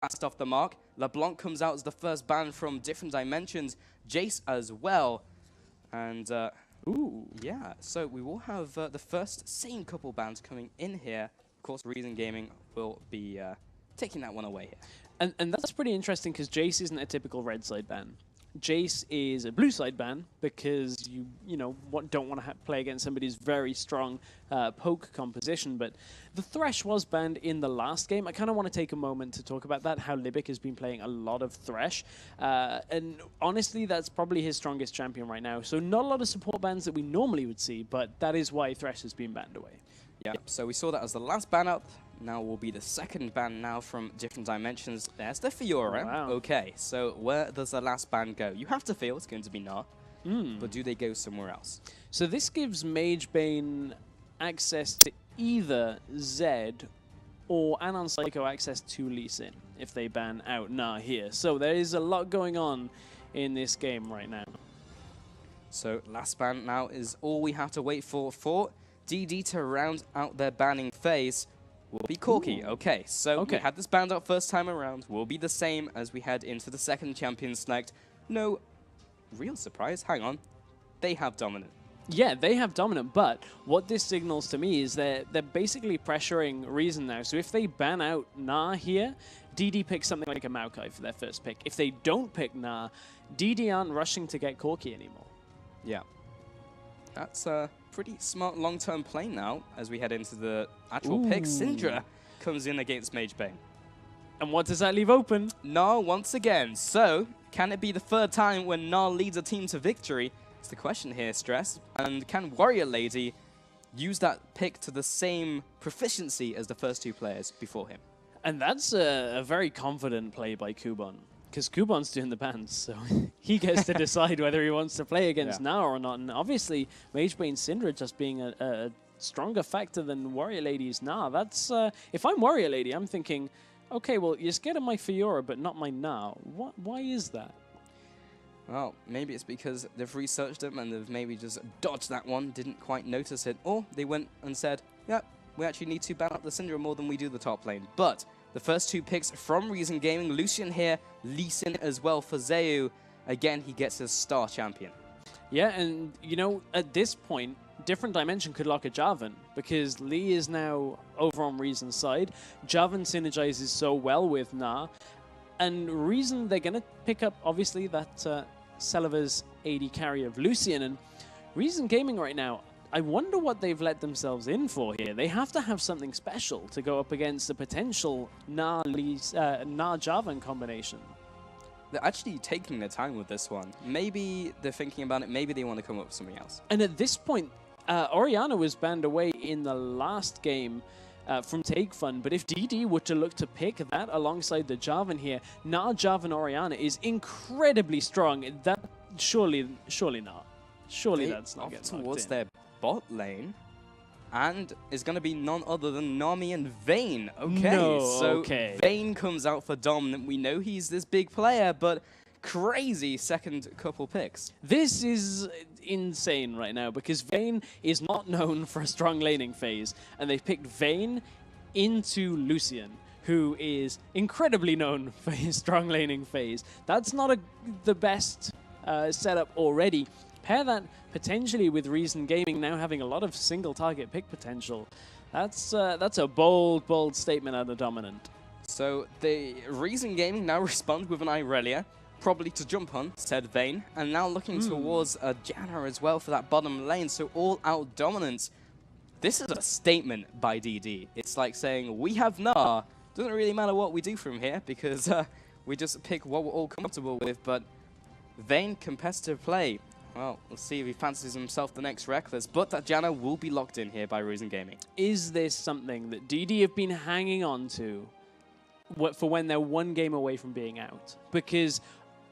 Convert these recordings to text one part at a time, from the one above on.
fast off the mark. LeBlanc comes out as the first ban from Different Dimensions. Jace as well. And, ooh, yeah. So we will have the first same couple bans coming in here. Of course, Reason Gaming will be taking that one away here. And that's pretty interesting because Jace isn't a typical red side ban. Jace is a blue side ban because you don't want to play against somebody who's very strong poke composition. But the Thresh was banned in the last game. I kind of want to take a moment to talk about that, how Libic has been playing a lot of Thresh. And honestly, that's probably his strongest champion right now. So not a lot of support bans that we normally would see, but that is why Thresh has been banned away. Yeah, so we saw that as the last ban up. Now will be the second ban now from Different Dimensions. There's the Fiora. Oh, wow. Okay, so where does the last ban go? You have to feel it's going to be Gnar, but do they go somewhere else? So this gives Mage Bane access to either Zed or Anon Psycho access to Lee Sin if they ban out Gnar here. So there is a lot going on in this game right now. So last ban now is all we have to wait for DD to round out their banning phase. Will be Corki. Ooh. Okay, so we had this banned out first time around. Will be the same as we head into the second champion select. No real surprise. Hang on. They have dominant. Yeah, they have dominant, but what this signals to me is they're basically pressuring Reason now. So if they ban out Gnar here, DD picks something like a Maokai for their first pick. If they don't pick Gnar, DD aren't rushing to get Corki anymore. Yeah. That's a pretty smart long-term play now as we head into the actual pick. Syndra comes in against Mage Bane. And what does that leave open? Gnar once again. So, can it be the third time when Gnar leads a team to victory? It's the question here, Stress. And can Warrior Lady use that pick to the same proficiency as the first two players before him? And that's a very confident play by Kuban. Because Kuban's doing the bans, so he gets to decide whether he wants to play against Gnar or not. And obviously, Mage Bane Syndra just being a stronger factor than Warrior Lady's Gnar. That's if I'm Warrior Lady, I'm thinking, okay, well, you're scared of my Fiora, but not my Gnar. Why is that? Well, maybe it's because they've researched them and they've maybe just dodged that one, didn't quite notice it. Or they went and said, yep, we actually need to ban up the Syndra more than we do the top lane. But the first two picks from Reason Gaming, Lucian here, Lee Sin as well for Zeu. Again, he gets his star champion. Yeah, and you know, at this point, Different Dimension could lock a Jarvan because Lee is now over on Reason's side. Jarvan synergizes so well with Gnar. And Reason, they're going to pick up, obviously, that Celiva's AD carry of Lucian. And Reason Gaming right now, I wonder what they've let themselves in for here. They have to have something special to go up against the potential Gnar-Jarvan combination. They're actually taking their time with this one. Maybe they're thinking about it. Maybe they want to come up with something else. And at this point, Orianna was banned away in the last game from Take Fun. But if DD were to look to pick that alongside the Jarvan here, Gnar-Jarvan Orianna is incredibly strong. That surely not. Surely that's not getting towards their bot lane, and is going to be none other than Nami and Vayne. Okay, Vayne comes out for dominant. We know he's this big player, but crazy second couple picks. This is insane right now because Vayne is not known for a strong laning phase, and they've picked Vayne into Lucian, who is incredibly known for his strong laning phase. That's not the best setup already. Pair that potentially with Reason Gaming now having a lot of single target pick potential. That's a bold statement out of Dominant. So the Reason Gaming now respond with an Irelia, probably to jump on, said Vayne, and now looking towards Janna as well for that bottom lane, so all out dominance. This is a statement by DD. It's like saying, we have Gnar. Doesn't really matter what we do from here because we just pick what we're all comfortable with, but Vayne competitive play. Well, we'll see if he fancies himself the next Reckless, but that Janna will be locked in here by Reason Gaming. Is this something that DD have been hanging on to for when they're one game away from being out? Because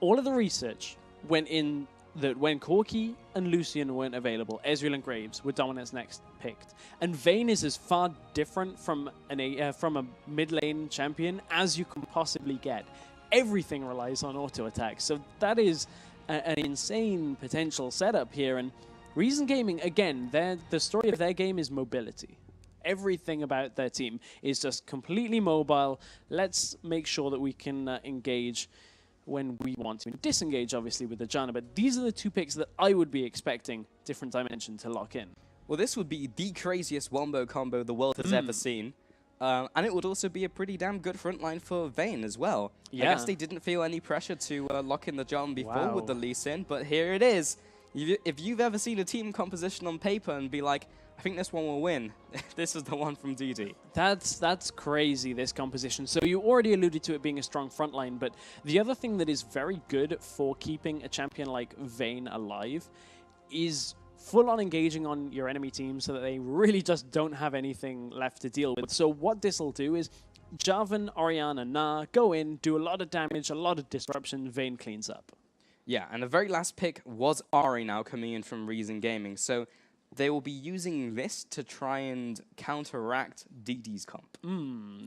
all of the research went in that when Corki and Lucian weren't available, Ezreal and Graves were Dominant's next picked. And Vayne is as far different from a mid-lane champion as you can possibly get. Everything relies on auto-attack, so that is an insane potential setup here. And Reason Gaming, again, the story of their game is mobility. everything about their team is just completely mobile. Let's make sure that we can engage when we want to. Disengage, obviously, with the Janna, but these are the two picks that I would be expecting Different Dimension to lock in. Well, this would be the craziest wombo combo the world has ever seen. And it would also be a pretty damn good frontline for Vayne as well. Yeah. I guess they didn't feel any pressure to lock in the John before with the Lee Sin, but here it is. If you've ever seen a team composition on paper and be like, I think this one will win, this is the one from DD. That's crazy, this composition. So you already alluded to it being a strong frontline, but the other thing that is very good for keeping a champion like Vayne alive is full-on engaging on your enemy team so that they really just don't have anything left to deal with. So what this will do is Jarvan, Orianna, Na go in, do a lot of damage, a lot of disruption, Vayne cleans up. Yeah, and the very last pick was Ari now coming in from Reason Gaming. So they will be using this to try and counteract DD's comp.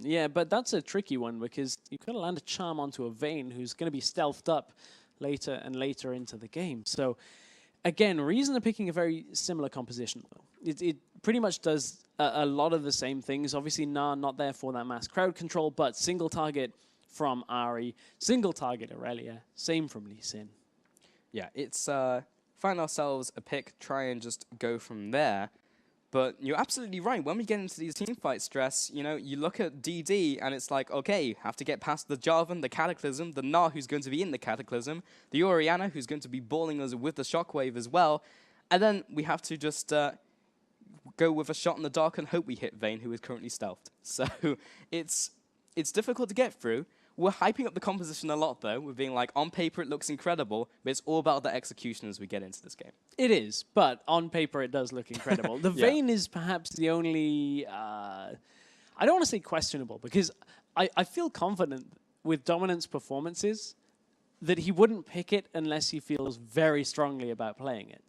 Yeah, but that's a tricky one because you've got to land a charm onto a Vayne who's going to be stealthed up later and later into the game. So again, Reason are picking a very similar composition, though. It pretty much does a lot of the same things. Obviously, Na not there for that mass crowd control, but single target from Ari, single target Aurelia, same from Lee Sin. Yeah, it's find ourselves a pick, try and just go from there. But you're absolutely right. When we get into these teamfight stress, you know, you look at DD and it's like, okay, have to get past the Jarvan, the Cataclysm, the Na who's going to be in the Cataclysm, the Orianna who's going to be balling us with the Shockwave as well. And then we have to just go with a shot in the dark and hope we hit Vayne, who is currently stealthed. So it's difficult to get through. We're hyping up the composition a lot, though. We're being like, on paper, it looks incredible, but it's all about the execution as we get into this game. It is, but on paper, it does look incredible. The Vayne is perhaps the only... I don't want to say questionable, because I feel confident with Dominant's performances that he wouldn't pick it unless he feels very strongly about playing it.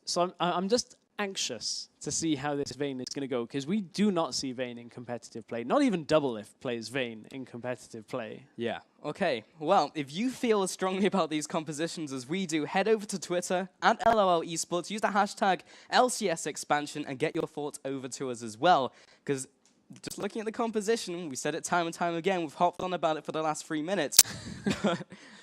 So I'm just anxious to see how this Vayne is going to go, because we do not see Vayne in competitive play. Not even Doublelift plays Vayne in competitive play. Yeah. Okay. Well, if you feel as strongly about these compositions as we do, head over to Twitter at LOL Esports, use the hashtag LCS expansion, and get your thoughts over to us as well. Because just looking at the composition, we said it time and time again, we've hopped on about it for the last 3 minutes.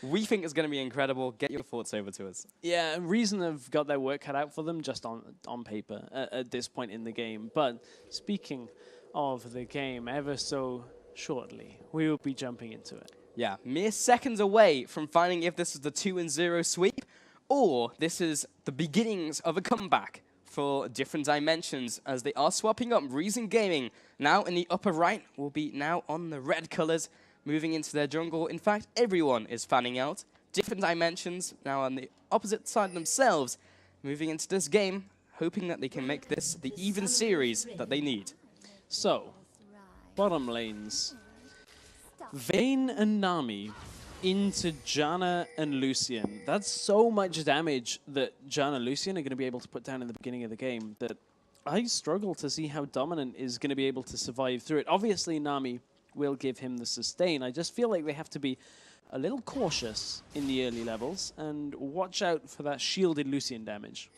We think it's going to be incredible. Get your thoughts over to us. Yeah, Reason have got their work cut out for them just on paper at this point in the game. But speaking of the game, ever so shortly, we will be jumping into it. Yeah, mere seconds away from finding if this is the 2-0 sweep or this is the beginnings of a comeback for Different Dimensions, as they are swapping up. Reason Gaming now in the upper right will be now on the red colors, moving into their jungle. In fact, everyone is fanning out. Different Dimensions now on the opposite side themselves, moving into this game, hoping that they can make this the even series that they need. So, bottom lanes. Vayne and Nami into Janna and Lucian. That's so much damage that Janna and Lucian are going to be able to put down in the beginning of the game that I struggle to see how Dominant is going to be able to survive through it. Obviously, Nami will give him the sustain. I just feel like they have to be a little cautious in the early levels and watch out for that shielded Lucian damage.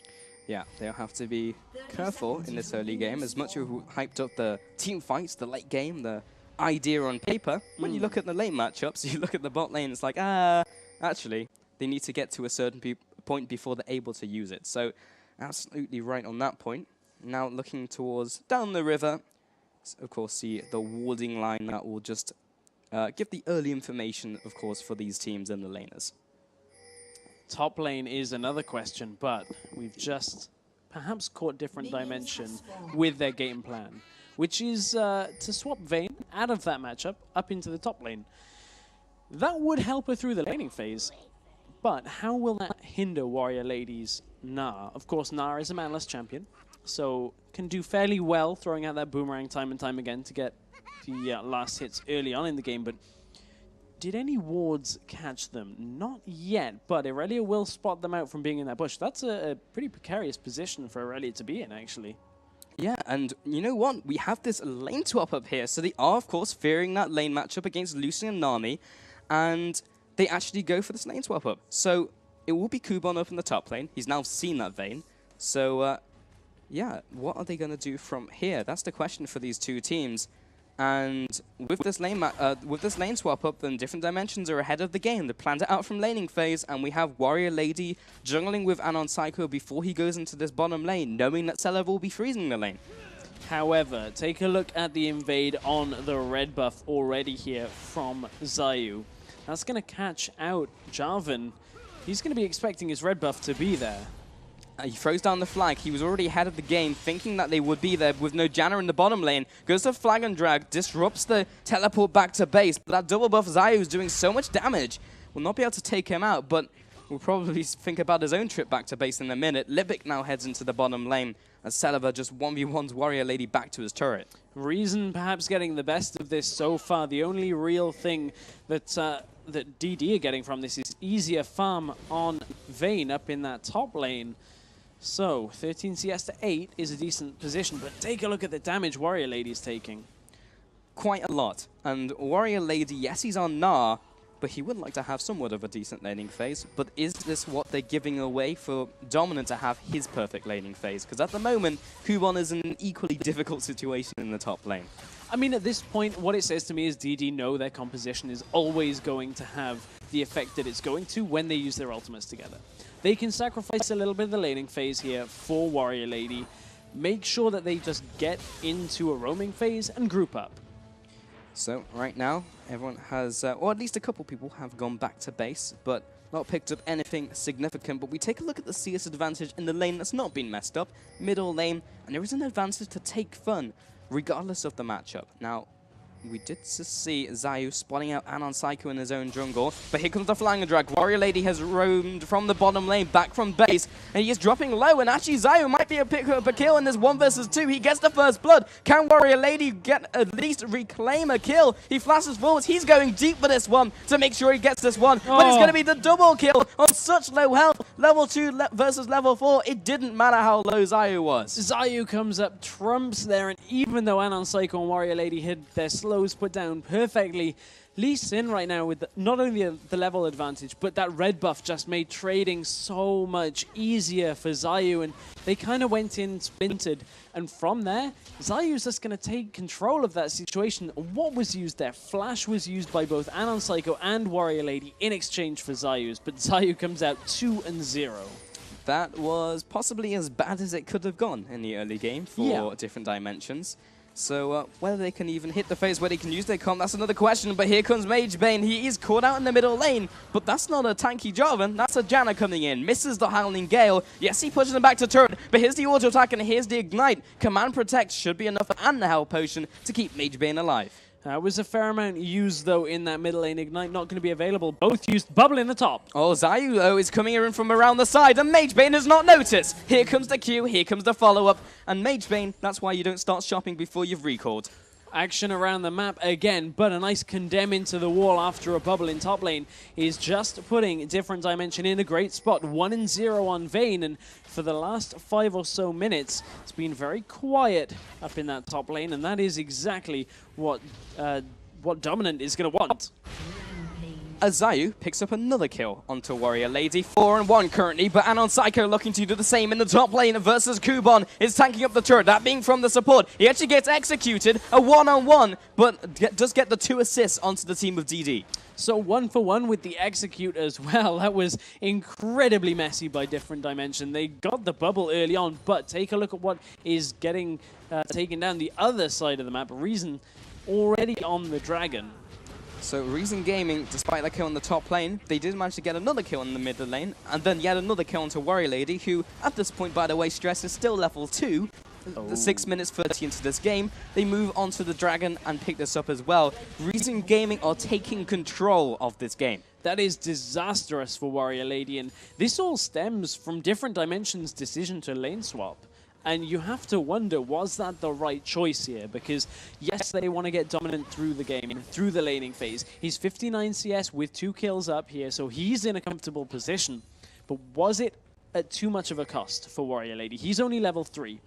Yeah, they'll have to be careful in this early game. As much as we hyped up the team fights, the late game, the idea on paper, when you look at the late matchups, you look at the bot lane, it's like, actually, they need to get to a certain point before they're able to use it. So, absolutely right on that point. Now looking towards down the river, of course, see the warding line that will just give the early information, of course, for these teams and the laners. Top lane is another question, but we've just perhaps caught Different Dimension with their game plan, which is to swap Vayne out of that matchup up into the top lane. That would help her through the laning phase, but how will that hinder Warrior Lady's Na? Of course, Na is a manless champion, so can do fairly well throwing out that boomerang time and time again to get the last hits early on in the game, but did any wards catch them? Not yet, but Aurelia will spot them out from being in that bush. That's a pretty precarious position for Aurelia to be in, actually. Yeah, and you know what? We have this lane swap up here, so they are, of course, fearing that lane matchup against Lucian and Nami, and they actually go for this lane swap up. So it will be Kuban up in the top lane. He's now seen that Vayne, so yeah, what are they going to do from here? That's the question for these two teams. And with this lane swap up, then Different Dimensions are ahead of the game. They planned it out from laning phase, and we have Warrior Lady jungling with Anon Psycho before he goes into this bottom lane, knowing that Celev will be freezing the lane. However, take a look at the invade on the red buff already here from Zayu. That's going to catch out Jarvan. He's going to be expecting his red buff to be there. He throws down the flag. He was already ahead of the game, thinking that they would be there with no Janna in the bottom lane. Goes to flag and drag, disrupts the teleport back to base. But that double buff Zayu is doing so much damage. Will not be able to take him out, but we'll probably think about his own trip back to base in a minute. Libic now heads into the bottom lane as Celev just 1v1's Warrior Lady back to his turret. Reason perhaps getting the best of this so far. The only real thing that that DD are getting from this is easier farm on Vayne up in that top lane. So, 13 CS to 8 is a decent position, but take a look at the damage Warrior Lady is taking. Quite a lot. And Warrior Lady, yes, he's on Gnar, but he would like to have somewhat of a decent laning phase. But is this what they're giving away for Dominant to have his perfect laning phase? Because at the moment, Hubon is in an equally difficult situation in the top lane. I mean, at this point, what it says to me is DD know their composition is always going to have the effect that it's going to when they use their ultimates together. They can sacrifice a little bit of the laning phase here for Warrior Lady, make sure that they just get into a roaming phase and group up. So right now, everyone has, or at least a couple people have gone back to base, but not picked up anything significant. But we take a look at the CS advantage in the lane that's not been messed up, middle lane, and there is an advantage to take fun, regardless of the matchup. Now, we did just see Zayu spotting out Anon Psycho in his own jungle, but here comes the flying drag. Warrior Lady has roamed from the bottom lane back from base, and he is dropping low, and actually Zayu might be a pick up a kill in this 1 versus 2. He gets the first blood. Can Warrior Lady get at least reclaim a kill? He flashes forwards. He's going deep for this one to make sure he gets this one, but it's going to be the double kill on such low health. Level 2 versus level 4. It didn't matter how low Zayu was. Zayu comes up, trumps there, and even though Anon Psycho and Warrior Lady hid their slows put down perfectly, Lee Sin right now with not only the level advantage, but that red buff just made trading so much easier for Zayu, and they kind of went in splintered, and from there, Zayu's just going to take control of that situation. What was used there? Flash was used by both Anon Psycho and Warrior Lady in exchange for Zayu's, but Zayu comes out 2-0. That was possibly as bad as it could have gone in the early game for Different Dimensions. So whether they can even hit the phase where they can use their comp, that's another question. But here comes Mage Bane. He is caught out in the middle lane, but that's not a tanky Jarvan. That's a Janna coming in. Misses the Howling Gale. Yes, he pushes him back to turret, but here's the auto attack and here's the Ignite. Command Protect should be enough, and the Hell Potion to keep Mage Bane alive. That was a fair amount used, though, in that middle lane. Ignite not going to be available. Both used Bubble in the top. Oh, Zayu, though, is coming in from around the side, and Mage Bane has not noticed. Here comes the Q, here comes the follow-up, and Mage Bane, that's why you don't start shopping before you've recalled. Action around the map again, but a nice condemn into the wall after a bubble in top lane is just putting Different Dimension in a great spot. 1-0 on Vayne, and for the last 5 or so minutes, it's been very quiet up in that top lane, and that is exactly what Dominant is going to want. Zayu picks up another kill onto Warrior Lady. 4-1 currently, but Anon Psycho looking to do the same in the top lane versus Kubon is tanking up the turret. That being from the support. He actually gets executed, a 1-on-1, but does get the 2 assists onto the team of DD. So 1-for-1 with the execute as well. That was incredibly messy by Different Dimension. They got the bubble early on, but take a look at what is getting taken down the other side of the map. Reason already on the Dragon. So Reason Gaming, despite that kill in the top lane, they did manage to get another kill in the middle lane, and then yet another kill onto Warrior Lady, who at this point, by the way, Stress is still level 2. 6 minutes 30 into this game, they move on to the Dragon and pick this up as well. Reason Gaming are taking control of this game. That is disastrous for Warrior Lady, and this all stems from Different Dimensions' decision to lane swap. And you have to wonder, was that the right choice here? Because, yes, they want to get Dominant through the game, through the laning phase. He's 59 CS with 2 kills up here, so he's in a comfortable position. But was it at too much of a cost for Warrior Lady? He's only level 3.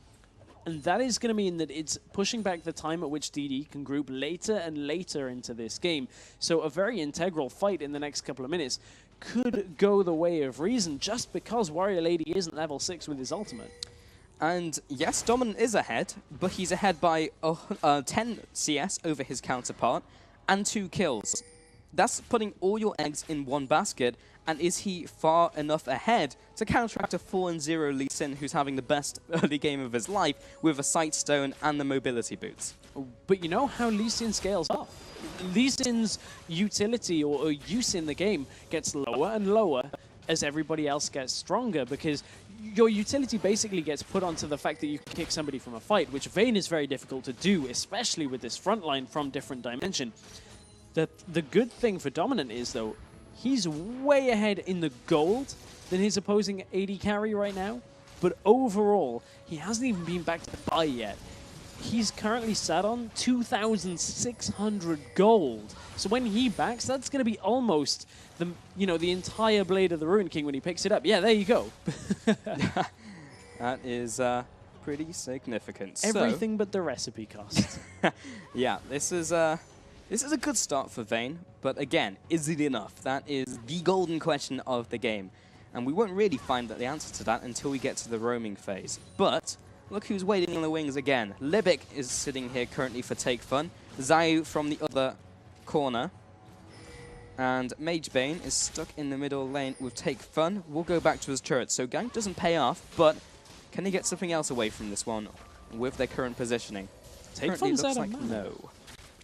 And that is going to mean that it's pushing back the time at which DD can group later and later into this game. So a very integral fight in the next couple of minutes could go the way of Reason just because Warrior Lady isn't level 6 with his ultimate. And yes, Dominant is ahead, but he's ahead by 10 CS over his counterpart and 2 kills. That's putting all your eggs in one basket. And is he far enough ahead to counteract a 4-0 Lee Sin, who's having the best early game of his life with a Sightstone and the mobility boots? But you know how Lee Sin scales up. Lee Sin's utility or use in the game gets lower and lower as everybody else gets stronger, because your utility basically gets put onto the fact that you can kick somebody from a fight, which Vayne is very difficult to do, especially with this front line from Different Dimension. The good thing for Dominant is, though, he's way ahead in the gold than his opposing AD carry right now. But overall, he hasn't even been back to buy yet. He's currently sat on 2,600 gold. So when he backs, that's going to be almost the entire Blade of the Ruined King when he picks it up. Yeah, there you go. That is pretty significant. Everything but the recipe cost. Yeah, this is a good start for Vayne, but again, is it enough? That is the golden question of the game. And we won't really find the answer to that until we get to the roaming phase. But look who's waiting in the wings again. Libic is sitting here currently for Take Fun. Zayu from the other corner. And Magebane is stuck in the middle lane with Take Fun. We'll go back to his turret. So gank doesn't pay off, but can he get something else away from this one with their current positioning? Take Fun's looks out like of mana. no.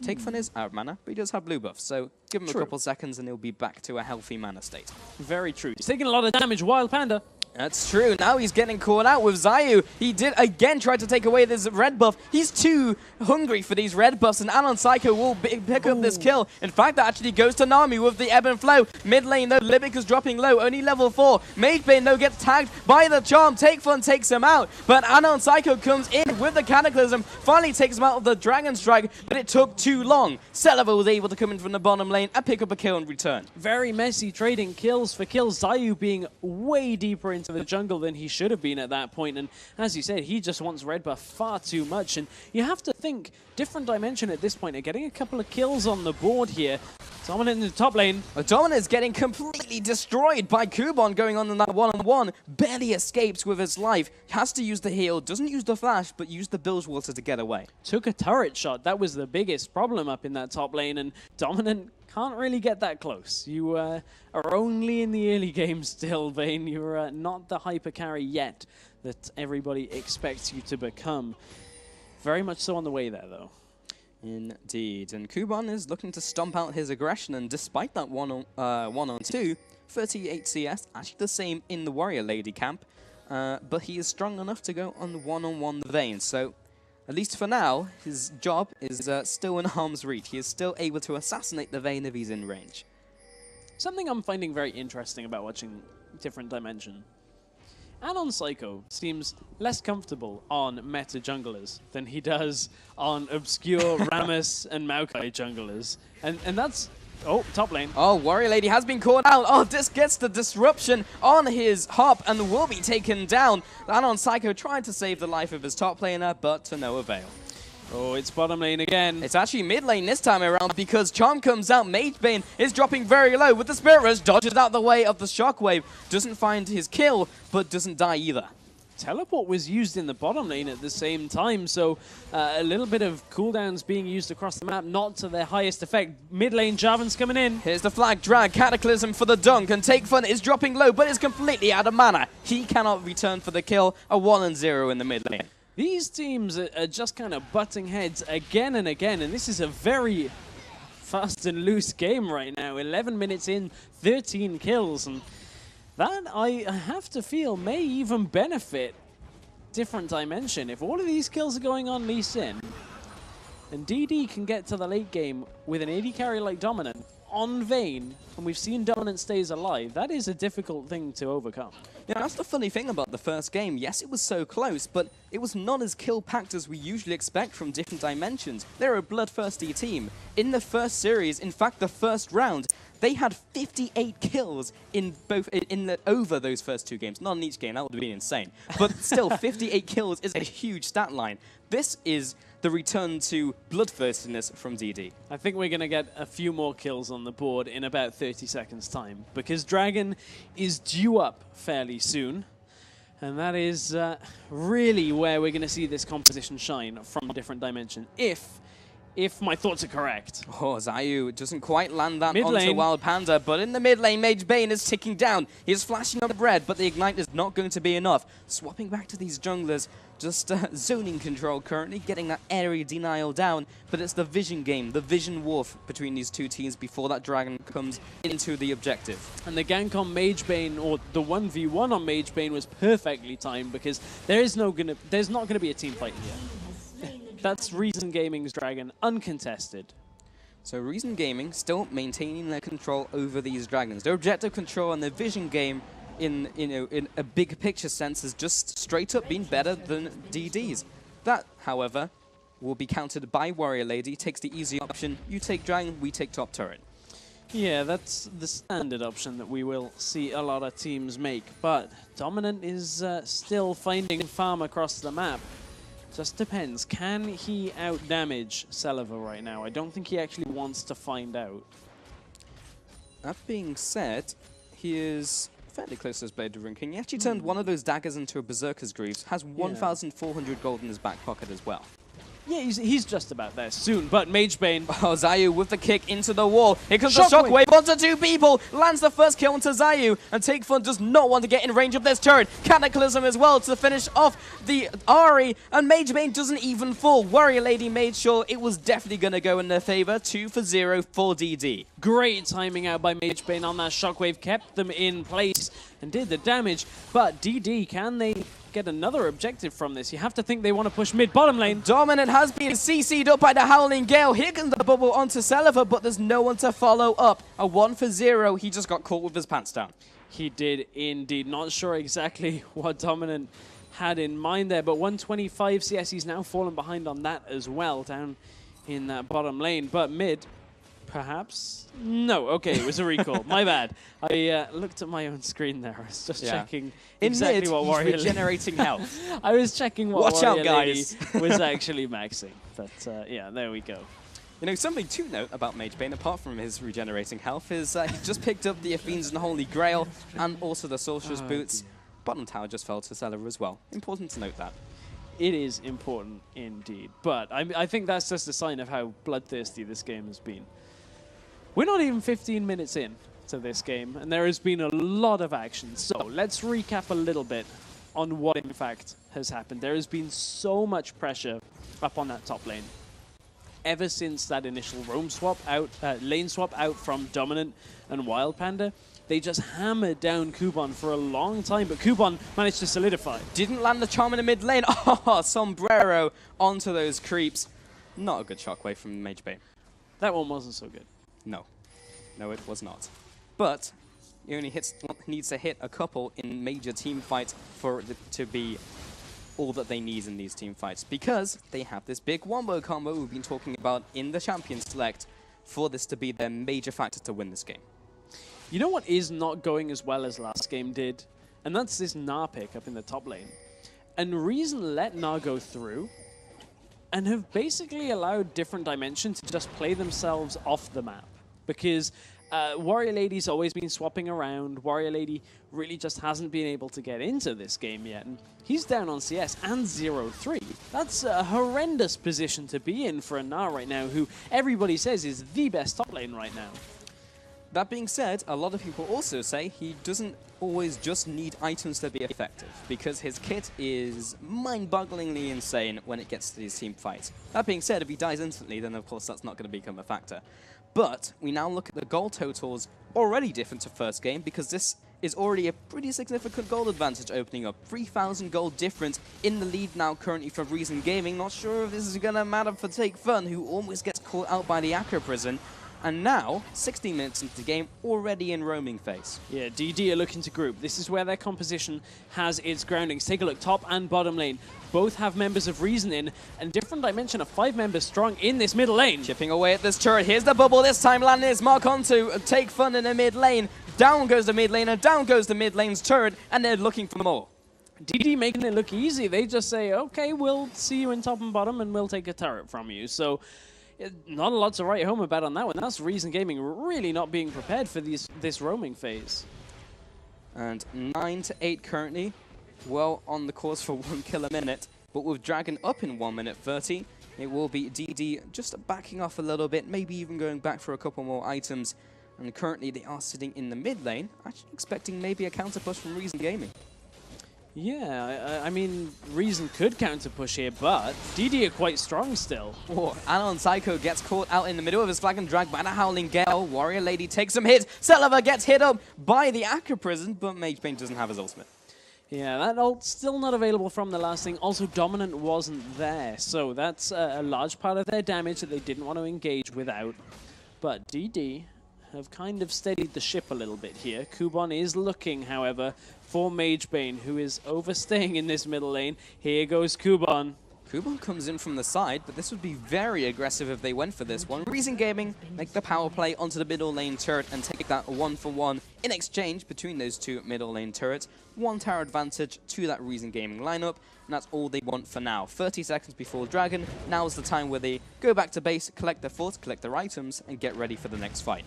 Take Fun is out of mana, but he does have blue buffs, so give him a couple seconds and he'll be back to a healthy mana state. Very true. He's taking a lot of damage, Wild Panda. That's true. Now he's getting caught out with Zayu. He did again try to take away this red buff. He's too hungry for these red buffs, and Anon Psycho will pick up this kill. In fact, that actually goes to Nami with the ebb and flow. Mid lane, though, Libic is dropping low, only level 4. Magebane, though, gets tagged by the charm. Take Fun takes him out, but Anon Psycho comes in with the Cataclysm, finally takes him out of the Dragon Strike, but it took too long. Celevo was able to come in from the bottom lane and pick up a kill and return. Very messy trading kills for kills. Zayu being way deeper into the jungle than he should have been at that point, and as you said, he just wants red buff far too much, and you have to think Different Dimension at this point are getting a couple of kills on the board here. Dominant in the top lane. Dominant is getting completely destroyed by Kubon going on in that one-on-one. Barely escapes with his life. Has to use the heal, doesn't use the flash, but used the Bilgewater to get away. Took a turret shot. That was the biggest problem up in that top lane, and Dominant can't really get that close. You are only in the early game still, Vayne. You're not the hyper carry yet that everybody expects you to become. Very much so on the way there, though. Indeed. And Kubon is looking to stomp out his aggression, and despite that one-on-two, 38 CS, actually the same in the Warrior Lady camp, but he is strong enough to go on one-on-one the Vayne. So at least for now, his job is still in harm's reach. He is still able to assassinate the Vayne if he's in range. Something I'm finding very interesting about watching Different Dimension. Anon Psycho seems less comfortable on meta junglers than he does on obscure Rammus and Maokai junglers. And that's... Oh, top lane. Oh, Warrior Lady has been caught out. Oh, this gets the disruption on his hop and will be taken down. Anon Psycho tried to save the life of his top laner, but to no avail. Oh, it's bottom lane again. It's actually mid lane this time around because Charm comes out. Magebane is dropping very low with the Spirit Rush, dodges out the way of the Shockwave. Doesn't find his kill, but doesn't die either. Teleport was used in the bottom lane at the same time, so a little bit of cooldowns being used across the map, not to their highest effect. Mid lane, Jarvan's coming in. Here's the flag drag, Cataclysm for the dunk, and Take Fun is dropping low, but is completely out of mana. He cannot return for the kill, a 1-0 in the mid lane. These teams are just kind of butting heads again and again, and this is a very fast and loose game right now. 11 minutes in, 13 kills, and that, I have to feel, may even benefit Different Dimension. If all of these kills are going on Lee Sin, and DD can get to the late game with an AD carry like Dominant on Vayne, and we've seen Dominant stays alive, that is a difficult thing to overcome. Yeah, that's the funny thing about the first game. Yes, it was so close, but it was not as kill-packed as we usually expect from Different Dimensions. They're a bloodthirsty team. In the first series, in fact, the first round, they had 58 kills in over those first two games. Not in each game, that would have been insane. But still, 58 kills is a huge stat line. This is the return to bloodthirstiness from DD. I think we're going to get a few more kills on the board in about 30 seconds time, because Dragon is due up fairly soon. And that is really where we're going to see this composition shine from a different dimension, if my thoughts are correct. Oh, Zayu doesn't quite land that Mid onto lane. Wild Panda, but in the mid lane, Mage Bane is ticking down. He's flashing on the bread, but the Ignite is not going to be enough. Swapping back to these junglers, just zoning control currently, getting that area denial down, but it's the vision game, the vision war between these two teams before that dragon comes into the objective. And the gank on Mage Bane, or the 1v1 on Mage Bane, was perfectly timed because there's not gonna be a team fight here. That's Reason Gaming's dragon, uncontested. So Reason Gaming still maintaining their control over these dragons. Their objective control and their vision game in a big picture sense has just straight up been better than DD's. That, however, will be countered by Warrior Lady. Takes the easy option. You take dragon, we take top turret. Yeah, that's the standard option that we will see a lot of teams make. But Dominant is still finding farm across the map. Just depends. Can he out-damage Celiva right now? I don't think he actually wants to find out. That being said, he is fairly close to his Blade of Ruin King. He actually turned one of those daggers into a Berserker's Greaves. Has 1,400 gold in his back pocket as well. Yeah, he's just about there soon, but Mage Bane... Oh, Zayu with the kick into the wall. Here comes the shockwave onto two people. Lands the first kill onto Zayu. And Take Fun does not want to get in range of this turret. Cataclysm as well to finish off the Ahri. And Mage Bane doesn't even fall. Warrior Lady made sure it was definitely going to go in their favor. 2-0 for DD. Great timing out by Mage Bane on that shockwave. Kept them in place and did the damage. But DD, can they get another objective from this? You have to think they want to push mid-bottom lane. Dominant has been CC'd up by the Howling Gale. Here comes the bubble onto Celiva, but there's no one to follow up. A 1-0. He just got caught with his pants down. He did indeed. Not sure exactly what Dominant had in mind there, but 125 CS. He's now fallen behind on that as well, down in that bottom lane. But mid, perhaps? No, okay, it was a recall. My bad. I looked at my own screen there. I was just checking exactly what Warrior Lady regenerating health. I was checking what Watch Warrior out, guys. Lady was actually maxing. But yeah, there we go. You know, something to note about Mage Bane, apart from his regenerating health, is he just picked up the Fiends and Holy Grail and also the Sorcerer's Boots. Bottom tower just fell to Celiva as well. Important to note that. It is important indeed. But I think that's just a sign of how bloodthirsty this game has been. We're not even 15 minutes in to this game, and there has been a lot of action. So let's recap a little bit on what in fact has happened. There has been so much pressure up on that top lane. Ever since that initial lane swap out from Dominant and Wild Panda, they just hammered down Kuban for a long time, but Kuban managed to solidify. Didn't land the charm in the mid lane. Oh, sombrero onto those creeps. Not a good shockwave from Mage Bane. That one wasn't so good. No. No, it was not. But he only needs to hit a couple in major team fights for it to be all that they need in these team fights, because they have this big wombo combo we've been talking about in the Champion Select for this to be their major factor to win this game. You know what is not going as well as last game did? And that's this Gnar pick up in the top lane. And Reason let Gnar go through and have basically allowed Different Dimension to just play themselves off the map. Because Warrior Lady's always been swapping around. Warrior Lady really just hasn't been able to get into this game yet. And he's down on CS and 0-3. That's a horrendous position to be in for a Gnar right now, who everybody says is the best top lane right now. That being said, a lot of people also say he doesn't always just need items to be effective, because his kit is mind-bogglingly insane when it gets to these team fights. That being said, if he dies instantly, then of course that's not going to become a factor. But we now look at the gold totals, already different to first game, because this is already a pretty significant gold advantage opening up. 3,000 gold difference in the lead now currently for Reason Gaming. Not sure if this is going to matter for Take Fun, who almost gets caught out by the Acro Prison. And now, 16 minutes into the game, already in roaming phase. Yeah, DD are looking to group. This is where their composition has its groundings. Take a look, top and bottom lane. Both have members of Reason in, and Different Dimension are 5 members strong in this middle lane. Chipping away at this turret. Here's the bubble this time. Landing is mark onto Take Fun in the mid lane. Down goes the mid lane, and down goes the mid lane's turret, and they're looking for more. DD making it look easy. They just say, okay, we'll see you in top and bottom, and we'll take a turret from you. So not a lot to write home about on that one. That's Reason Gaming really not being prepared for this roaming phase. And 9-8 currently. well on the course for 1 kill a minute, but with Dragon up in 1 minute 30, it will be DD just backing off a little bit, maybe even going back for a couple more items. And currently they are sitting in the mid lane, actually expecting maybe a counter push from Reason Gaming. Yeah, I mean, Reason could counter push here, but DD are quite strong still. Oh, Anon Psycho gets caught out in the middle of his flag and drag by the Howling Gale. Warrior Lady takes some hits. Celiva gets hit up by the Acro Prison, but Mage Bane doesn't have his ultimate. Yeah, that ult still not available from the last thing. Also, Dominant wasn't there, so that's a large part of their damage that they didn't want to engage without. But DD have kind of steadied the ship a little bit here. Kubon is looking, however, for Mage Bane, who is overstaying in this middle lane. Here goes Kubon. Kubon comes in from the side, but this would be very aggressive if they went for this one. Reason Gaming make the power play onto the middle lane turret and take that 1-for-1 in exchange between those two middle lane turrets. 1 tower advantage to that Reason Gaming lineup, and that's all they want for now. 30 seconds before Dragon, now is the time where they go back to base, collect their forts, collect their items, and get ready for the next fight.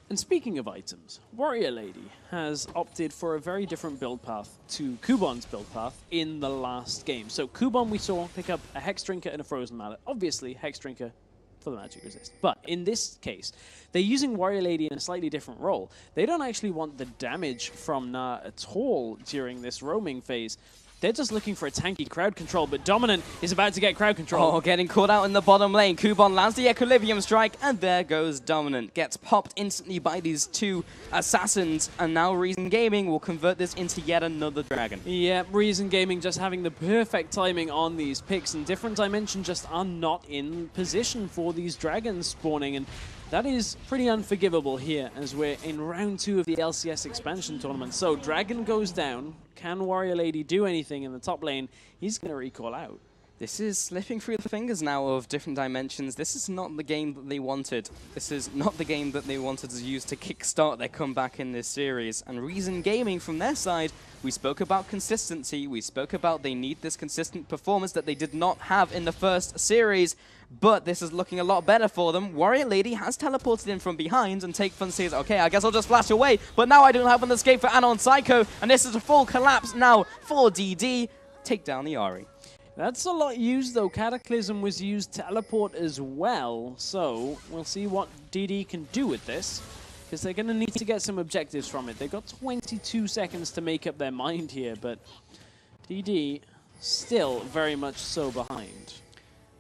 And speaking of items, Warrior Lady has opted for a very different build path to Kubon's build path in the last game. So Kubon we saw pick up a Hex Drinker and a Frozen Mallet. Obviously, Hex Drinker for the magic resist. But in this case, they're using Warrior Lady in a slightly different role. They don't actually want the damage from Na at all during this roaming phase. They're just looking for a tanky crowd control, but Dominant is about to get crowd control. Oh, getting caught out in the bottom lane. Kubon lands the Equilibrium Strike, and there goes Dominant. Gets popped instantly by these two assassins, and now Reason Gaming will convert this into yet another dragon. Yeah, Reason Gaming just having the perfect timing on these picks, and Different Dimension just are not in position for these dragons spawning, and that is pretty unforgivable here as we're in round 2 of the LCS expansion tournament. So Dragon goes down. Can Warrior Lady do anything in the top lane? He's going to recall out. This is slipping through the fingers now of Different Dimensions. This is not the game that they wanted. This is not the game that they wanted to use to kickstart their comeback in this series. And Reason Gaming, from their side, we spoke about consistency. We spoke about they need this consistent performance that they did not have in the first series. But this is looking a lot better for them. Warrior Lady has teleported in from behind, and Take Fun says, okay, I guess I'll just flash away. But now I don't have an escape for Anon Psycho, and this is a full collapse now for DD. Take down the Ahri. That's a lot used, though. Cataclysm was used teleport as well. So we'll see what DD can do with this, because they're going to need to get some objectives from it. They've got 22 seconds to make up their mind here, but DD still very much so behind.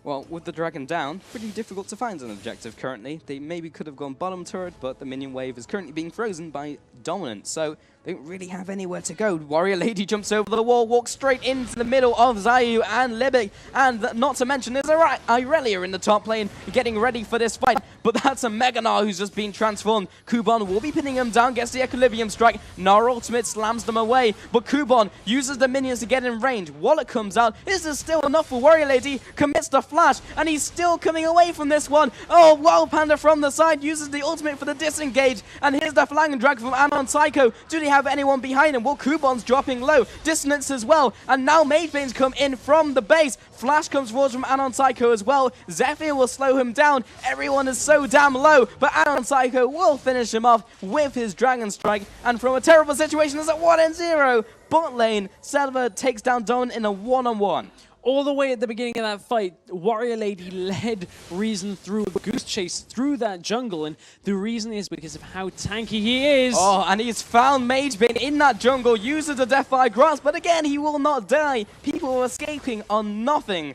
Well, with the Dragon down, pretty difficult to find an objective currently. They maybe could have gone bottom turret, but the minion wave is currently being frozen by Dominant, so they don't really have anywhere to go. Warrior Lady jumps over the wall, walks straight into the middle of Zayu and Libic, and not to mention there's Irelia in the top lane getting ready for this fight, but that's a Mega Gnar who's just been transformed. Kubon will be pinning him down, gets the Equilibrium Strike. Gnar ultimate slams them away, but Kubon uses the minions to get in range. Wallet comes out. Is this still enough for Warrior Lady? Commits the flash, and he's still coming away from this one. Oh, Wild Panda from the side uses the ultimate for the disengage, and here's the flying drag from Anon Psycho. Do they have anyone behind him? Well, Kubon's dropping low. Dissonance as well, and now Mage Bane's come in from the base. Flash comes forward from Anon Psycho as well. Zephyr will slow him down. Everyone is so damn low, but Anon Psycho will finish him off with his Dragon Strike, and from a terrible situation, there's a 1-0. Bot lane, Celiva takes down Don in a 1-on-1. All the way at the beginning of that fight, Warrior Lady led Reason through a goose chase through that jungle, and the reason is because of how tanky he is. Oh, and he's found Mage Bane in that jungle, uses the Deathfire Grasp, but again, he will not die. People are escaping on nothing,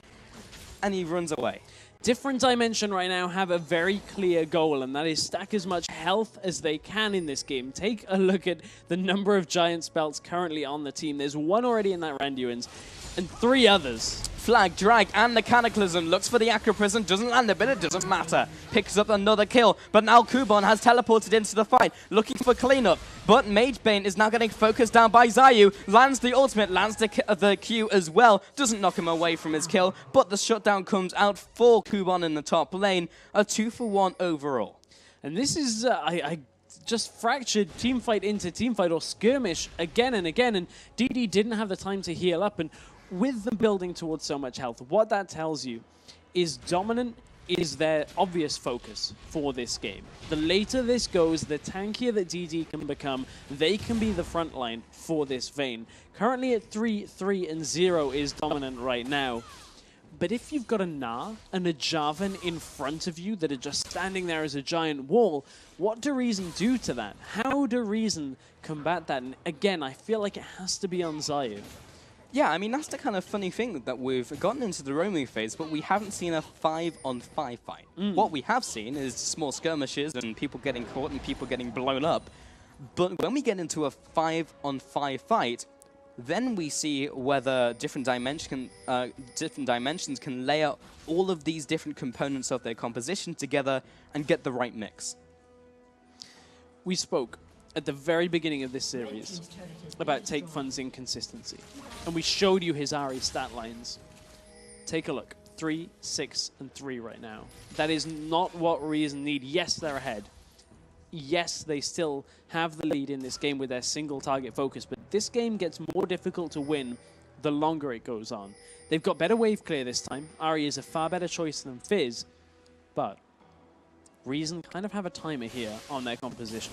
and he runs away. Different Dimension right now have a very clear goal, and that is stack as much health as they can in this game. Take a look at the number of Giant Spells currently on the team. There's 1 already in that Randuin's, and 3 others. Flag, drag, and the Cataclysm. Looks for the Acro Prison, doesn't land it, but it doesn't matter. Picks up another kill, but now Kubon has teleported into the fight, looking for cleanup. But Mage Bane is now getting focused down by Zayu. Lands the ultimate, lands the Q as well. Doesn't knock him away from his kill, but the shutdown comes out for Kubon in the top lane. A 2-for-1 overall. And this is, I just fractured teamfight into teamfight or skirmish again and again, and DD didn't have the time to heal up, and with them building towards so much health, what that tells you is Dominant is their obvious focus for this game. The later this goes, the tankier that DD can become. They can be the front line for this Vayne. Currently at 3-3-0 is dominant right now. But if you've got a Gnar and a Jarvan in front of you that are just standing there as a giant wall, what do Reason do to that? How do Reason combat that? And again, I feel like it has to be on Zayu. Yeah, I mean, that's the kind of funny thing that we've gotten into the roaming phase, but we haven't seen a 5-on-5 fight. What we have seen is small skirmishes and people getting caught and people getting blown up. But when we get into a 5-on-5 fight, then we see whether different dimensions can lay out all of these different components of their composition together and get the right mix. We spoke at the very beginning of this series about Take Fun's inconsistency, and we showed you his Ahri stat lines. Take a look. 3, 6, and 3 right now. That is not what Reason need. Yes, they're ahead. Yes, they still have the lead in this game with their single target focus, but this game gets more difficult to win the longer it goes on. They've got better wave clear this time. Ahri is a far better choice than Fizz, but Reason kind of have a timer here on their composition.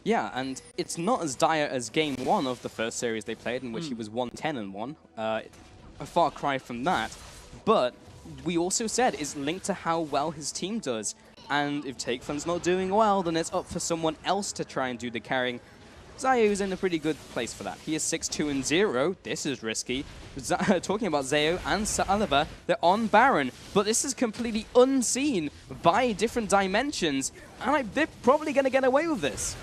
Yeah, and it's not as dire as game 1 of the first series they played, in which he was 1-10-1. A far cry from that, but we also said it's linked to how well his team does. And if Take Fun's not doing well, then it's up for someone else to try and do the carrying. Zayu's in a pretty good place for that. He is 6-2-0. This is risky. Talking about Zayu and Saliva, they're on Baron, but this is completely unseen by different dimensions, and they're probably going to get away with this.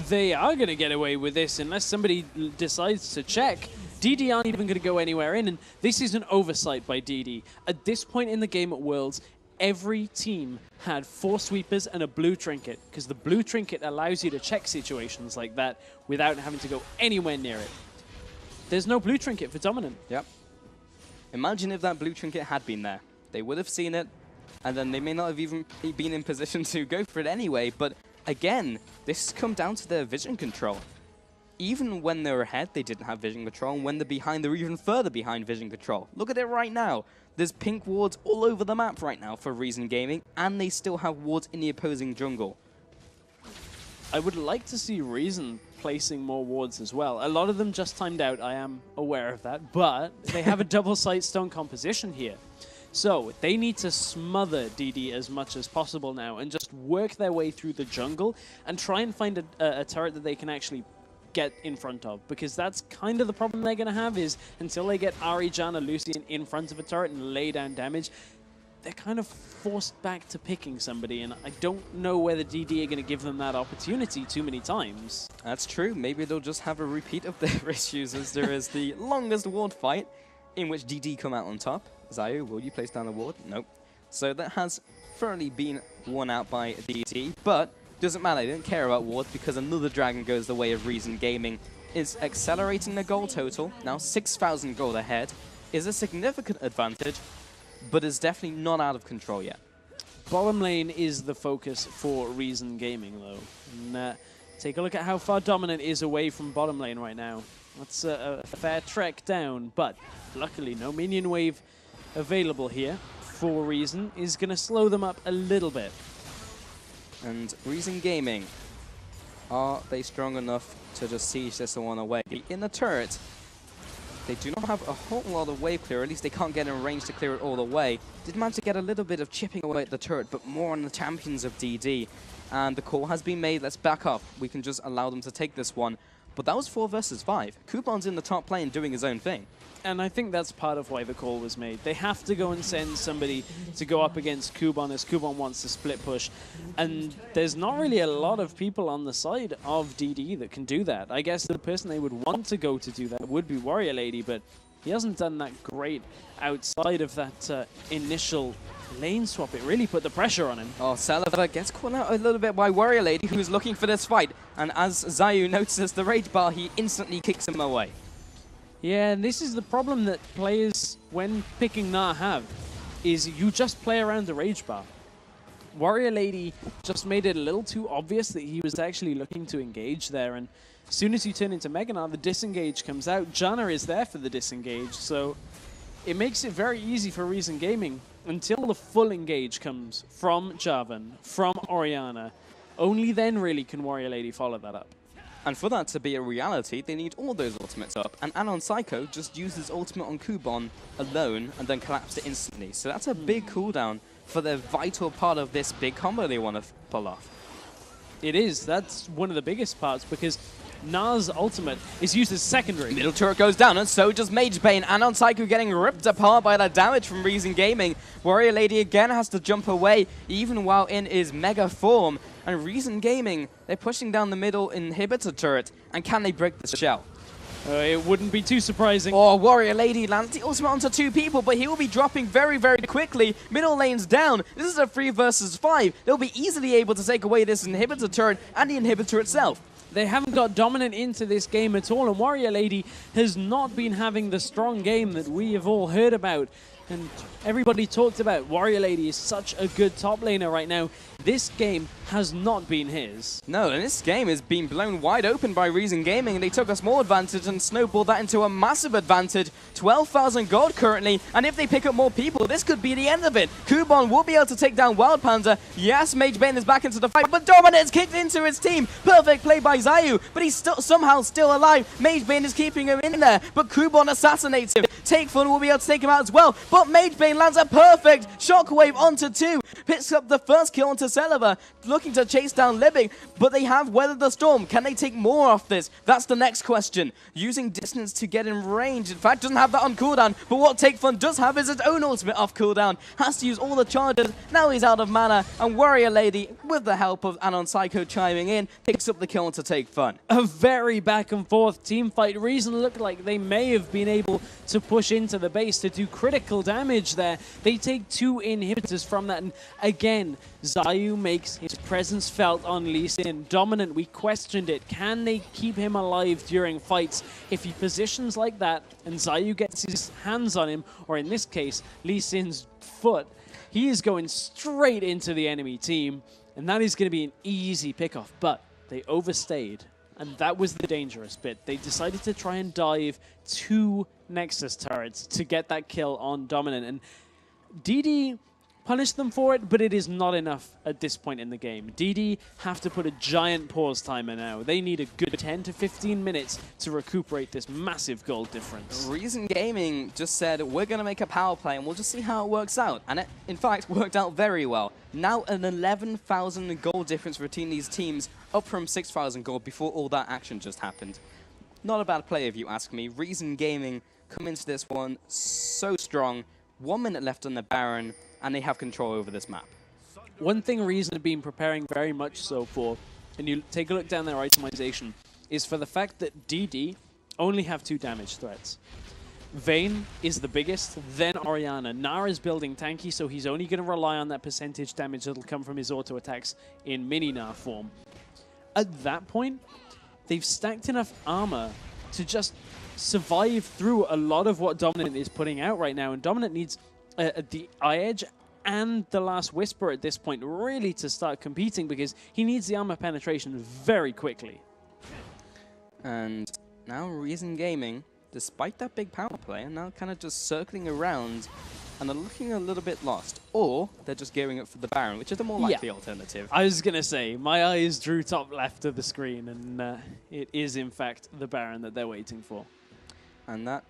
They are going to get away with this unless somebody decides to check. DD aren't even going to go anywhere in, and this is an oversight by DD. At this point in the game at Worlds, every team had 4 sweepers and a blue trinket, because the blue trinket allows you to check situations like that without having to go anywhere near it. There's no blue trinket for Dominant. Yep. Imagine if that blue trinket had been there. They would have seen it, and then they may not have even been in position to go for it anyway, but again, this has come down to their vision control. Even when they're ahead, they didn't have vision control, and when they're behind, they're even further behind vision control. Look at it right now. There's pink wards all over the map right now for Reason Gaming, and they still have wards in the opposing jungle. I would like to see Reason placing more wards as well. A lot of them just timed out, I am aware of that, but they have a double Sightstone composition here. So they need to smother DD as much as possible now and just work their way through the jungle and try and find a turret that they can actually get in front of, because that's kind of the problem they're going to have, is until they get Ahri, Janna, Lucian in front of a turret and lay down damage, they're kind of forced back to picking somebody, and I don't know whether DD are going to give them that opportunity too many times. That's true. Maybe they'll just have a repeat of their issues, as there is the longest ward fight in which DD come out on top. Zayu, will you place down the ward? Nope. So that has thoroughly been won out by DD, but doesn't matter, they don't care about wards because another dragon goes the way of Reason Gaming. Is accelerating the goal total, now 6,000 gold ahead, is a significant advantage, but is definitely not out of control yet. Bottom lane is the focus for Reason Gaming, though. And, take a look at how far Dominant is away from bottom lane right now. That's a fair trek down, but luckily no minion wave available here for Reason is going to slow them up a little bit. And Reason Gaming, are they strong enough to just siege this one away? In the turret, they do not have a whole lot of wave clear, at least they can't get in range to clear it all the way. Did manage to get a little bit of chipping away at the turret, but more on the champions of DD. And the call has been made, let's back up. We can just allow them to take this one. But that was 4 versus 5. Kuban's in the top lane doing his own thing. And I think that's part of why the call was made. They have to go and send somebody to go up against Kuban, as Kuban wants to split push. And there's not really a lot of people on the side of DD that can do that. I guess the person they would want to go to do that would be Warrior Lady, but he hasn't done that great outside of that initial lane swap. It really put the pressure on him. Oh, Saliva gets caught out a little bit by Warrior Lady, who's looking for this fight. And as Zayu notices the rage bar, he instantly kicks him away. Yeah, and this is the problem that players, when picking Gnar, have, is you just play around the rage bar. Warrior Lady just made it a little too obvious that he was actually looking to engage there, and as soon as you turn into Mega Gnar, the disengage comes out. Janna is there for the disengage, so it makes it very easy for Reason Gaming until the full engage comes from Jarvan, from Orianna. Only then really can Warrior Lady follow that up. And for that to be a reality, they need all those ultimates up. And Anon Psycho just used his ultimate on Kubon alone and then collapsed it instantly. So that's a big cooldown for the vital part of this big combo they want to pull off. It is. That's one of the biggest parts because Na's ultimate is used as secondary. Middle turret goes down, and so does Mage Bane. Anon Psycho getting ripped apart by that damage from Reason Gaming. Warrior Lady again has to jump away, even while in his mega form. And Reason Gaming, they're pushing down the middle inhibitor turret. And can they break the shell? It wouldn't be too surprising. Oh, Warrior Lady lands the ultimate onto 2 people, but he will be dropping very, very quickly. Middle lane's down. This is a 3 versus 5. They'll be easily able to take away this inhibitor turret and the inhibitor itself. They haven't got dominant into this game at all, and Warrior Lady has not been having the strong game that we have all heard about. And everybody talked about Warrior Lady is such a good top laner right now. This game has not been his. No, and this game is being blown wide open by Reason Gaming, and they took a small advantage and snowballed that into a massive advantage. 12,000 gold currently, and if they pick up more people, this could be the end of it. Kubon will be able to take down Wild Panda. Yes, Mage Bane is back into the fight, but Dominant's kicked into his team. Perfect play by Zayu, but he's somehow still alive. Mage Bane is keeping him in there, but Kubon assassinates him. Take Fun will be able to take him out as well, but Mage Bane lands a perfect shockwave onto 2. Picks up the first kill onto Celiva, looking to chase down Libbing, but they have weathered the storm. Can they take more off this? That's the next question. Using distance to get in range. In fact, doesn't have that on cooldown, but what Take Fun does have is its own ultimate off cooldown. Has to use all the charges. Now he's out of mana, and Warrior Lady, with the help of Anon Psycho chiming in, picks up the kill to Take Fun. A very back and forth team fight. Reason looked like they may have been able to push into the base to do critical damage there. They take 2 inhibitors from that, and again, Zayu makes his presence felt on Lee Sin. Dominant, we questioned it. Can they keep him alive during fights? If he positions like that and Zayu gets his hands on him, or in this case, Lee Sin's foot, he is going straight into the enemy team, and that is going to be an easy pickoff. But they overstayed, and that was the dangerous bit. They decided to try and dive 2 Nexus turrets to get that kill on Dominant, and DD punished them for it, but it is not enough at this point in the game. DD have to put a giant pause timer now. They need a good 10 to 15 minutes to recuperate this massive gold difference. Reason Gaming just said, we're going to make a power play and we'll just see how it works out. And it, in fact, worked out very well. Now an 11,000 gold difference between these teams, up from 6,000 gold before all that action just happened. Not a bad play if you ask me. Reason Gaming come into this one so strong. 1 minute left on the Baron, and they have control over this map. One thing Reason have been preparing very much so for, and you take a look down their itemization, is for the fact that DD only have 2 damage threats. Vayne is the biggest, then Orianna. Nara is building tanky, so he's only going to rely on that percentage damage that'll come from his auto attacks in mini Nara form. At that point, they've stacked enough armor to just survive through a lot of what Dominant is putting out right now, and Dominant needs the Eye Edge and the Last Whisper at this point really to start competing, because he needs the armor penetration very quickly. And now Reason Gaming, despite that big power play, are now kind of just circling around and are looking a little bit lost. Or they're just gearing up for the Baron, which is the more likely alternative. I was going to say, my eyes drew top left of the screen, and it is in fact the Baron that they're waiting for. And that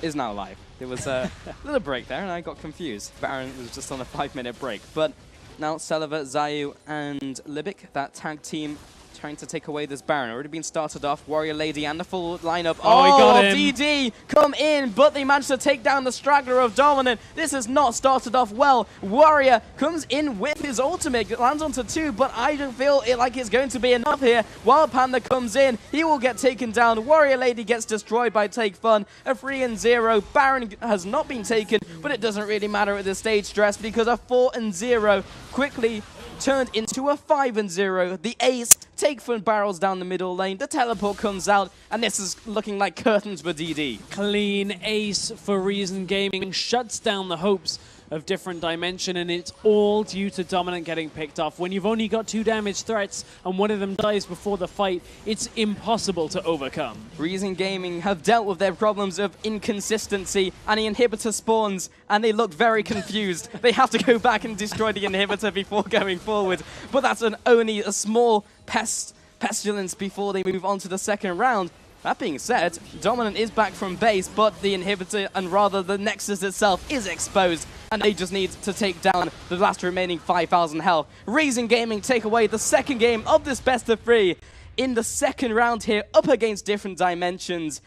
is now live. There was a little break there, and I got confused. Baron was just on a 5-minute break. But now Celiva, Zayu, and Libic, that tag team, trying to take away this Baron. Already been started off. Warrior Lady and the full lineup. Oh, he got him. DD come in, but they managed to take down the straggler of Dominant. This has not started off well. Warrior comes in with his ultimate. It lands onto 2, but I don't feel like it's going to be enough here. Wild Panda comes in. He will get taken down. Warrior Lady gets destroyed by Take Fun. A 3-0. Baron has not been taken, but it doesn't really matter at this stage, Stress, because a 4-0 quickly turned into a 5-0. The ace, Take Fun barrels down the middle lane, the teleport comes out, and this is looking like curtains for DD. Clean ace for Reason Gaming, shuts down the hopes of different dimension, and it's all due to Dominant getting picked off. When you've only got 2 damage threats and one of them dies before the fight, it's impossible to overcome. Reason Gaming have dealt with their problems of inconsistency, and the inhibitor spawns, and they look very confused. They have to go back and destroy the inhibitor before going forward, but that's only a small pestilence before they move on to the second round. That being said, Dominant is back from base, but the inhibitor, and rather the Nexus itself, is exposed, and they just need to take down the last remaining 5,000 health. Reason Gaming take away the second game of this best of 3 in the second round here, up against different dimensions.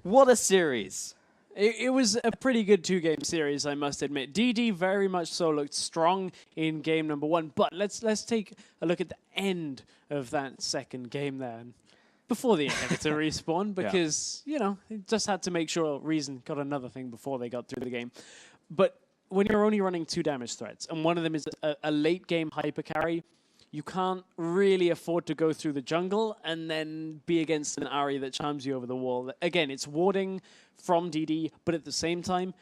What a series. It was a pretty good 2-game series, I must admit. DD very much so looked strong in game number 1, but let's take a look at the end of that second game there. Before the inhibitor respawn, because, you know, it just had to make sure Reason got another thing before they got through the game. But when you're only running 2 damage threats, and one of them is a late game hyper carry, you can't really afford to go through the jungle and then be against an Ahri that charms you over the wall. Again, it's warding from DD, but at the same time,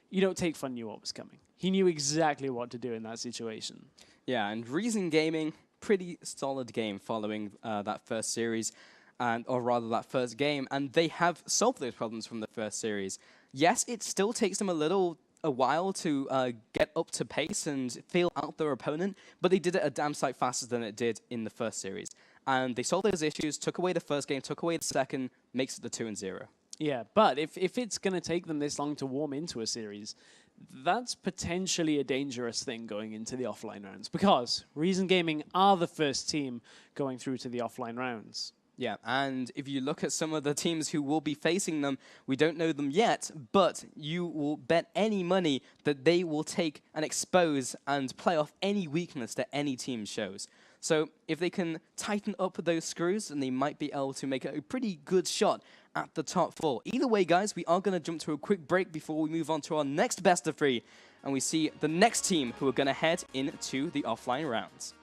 you don't take Fun knew what was coming. He knew exactly what to do in that situation. Yeah, and Reason Gaming, pretty solid game following that first series. Or rather that first game, and they have solved those problems from the first series. Yes, it still takes them a while to get up to pace and feel out their opponent, but they did it a damn sight faster than it did in the first series. And they solved those issues, took away the first game, took away the second, makes it the 2-0. Yeah, but if it's going to take them this long to warm into a series, that's potentially a dangerous thing going into the offline rounds, because Reason Gaming are the first team going through to the offline rounds. Yeah, and if you look at some of the teams who will be facing them, we don't know them yet, but you will bet any money that they will take and expose and play off any weakness that any team shows. So if they can tighten up those screws, then they might be able to make a pretty good shot at the top 4. Either way, guys, we are going to jump to a quick break before we move on to our next best of 3, and we see the next team who are going to head into the offline rounds.